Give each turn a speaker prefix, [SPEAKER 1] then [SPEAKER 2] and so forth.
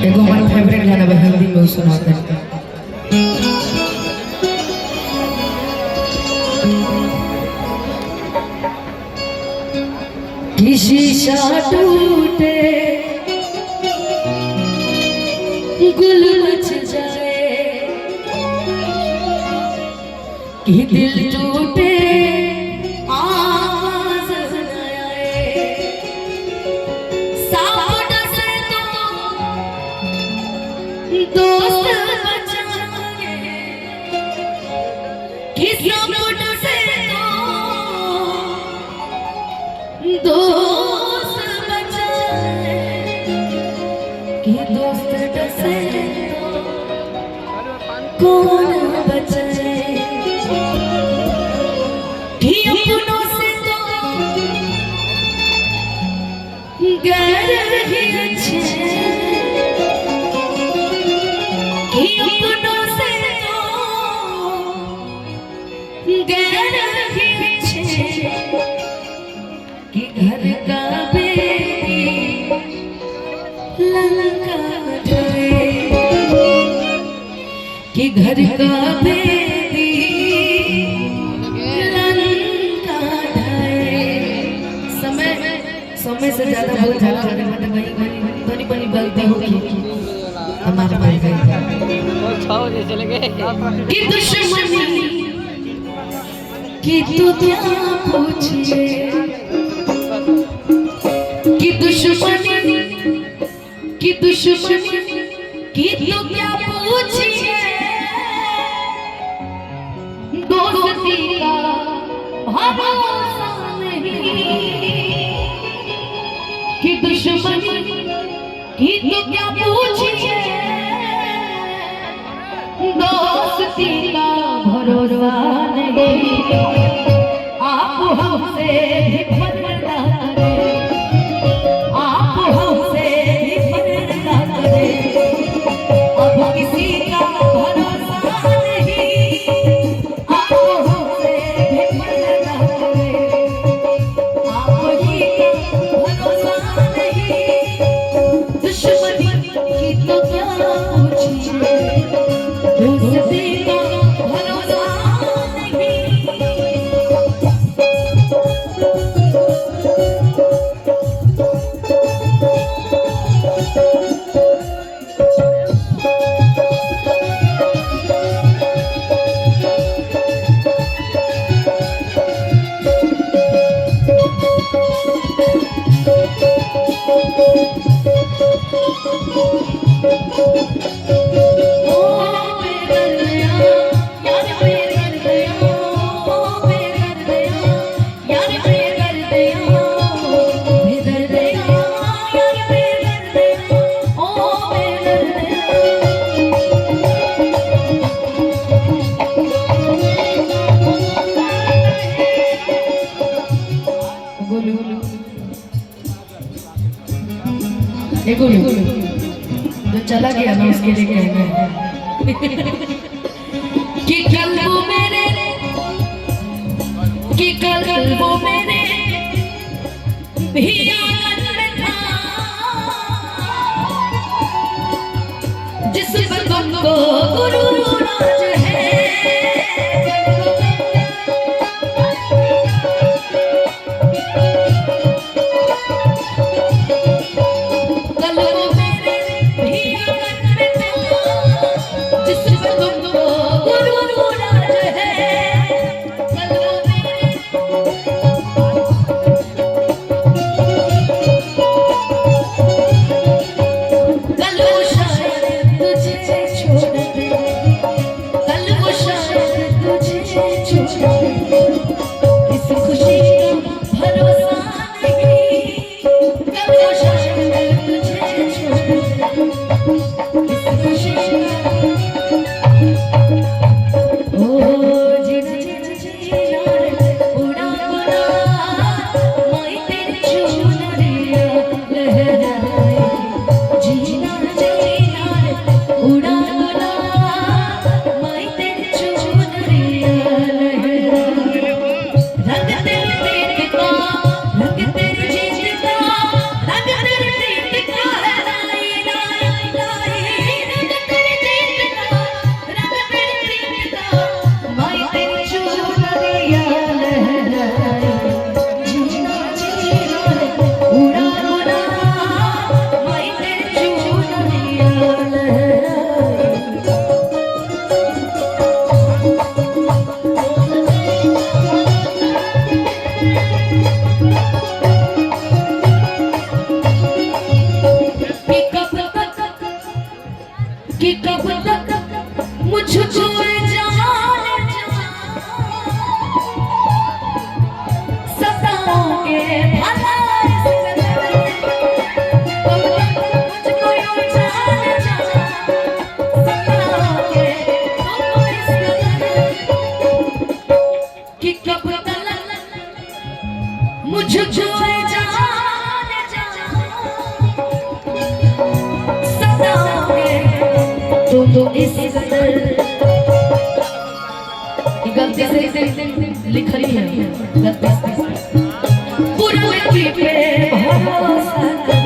[SPEAKER 1] एगो हमारा फेवरेट गाना बा हिंदी में सुनाते हैं। कि शीशा टूटे गुल मच जाए, कि दिल टूटे आवाज न आए, सावन से तो दोस्त बचाए, कि सावन से तो दोस्त बचाए, कि दोस्त डसे तो कौन बचाए, कि अपनों से तो गैर ही अच्छे, कि अपनों से तो गैर ही अच्छे, कि घर का बेटी लंका ढाए, कि घर का बेटी लंका ढाए। समय से ज्यादा बहुत ज्यादा बनी बनी गलती होगी हमारे भाई चले गए, कि दुश्मनी कि तू क्या पूछे, कि दुश्मनी कि दुश्मनी कि तू क्या पूछे, दोस्ती का भरोसा नहीं, कि दुश्मनी कि तू क्या पूछे, दोस्ती का भरोसा नहीं, आप हमसे भी पर्दा करें, आप हमसे भी पर्दा करें, अब किसी का भरोसा नहीं, आप हमसे भी पर्दा करें, आप ही का भरोसा नहीं, दुश्मनी की तो क्या पूछिए, दोस्ती का भरोसा नहीं। जो चला गया ना उसके लिए कहना है कि कल वो मेरे, कि कल वो मेरे भी आंगन में था, जिस पर तुमको गुरु राज है, तुझे छोड़ कि कब तक मुझको सताओगे भला कि कब तक मुझको सताओगे तो इस गलती से लिख रही है गलती से पूरा पे भरोसा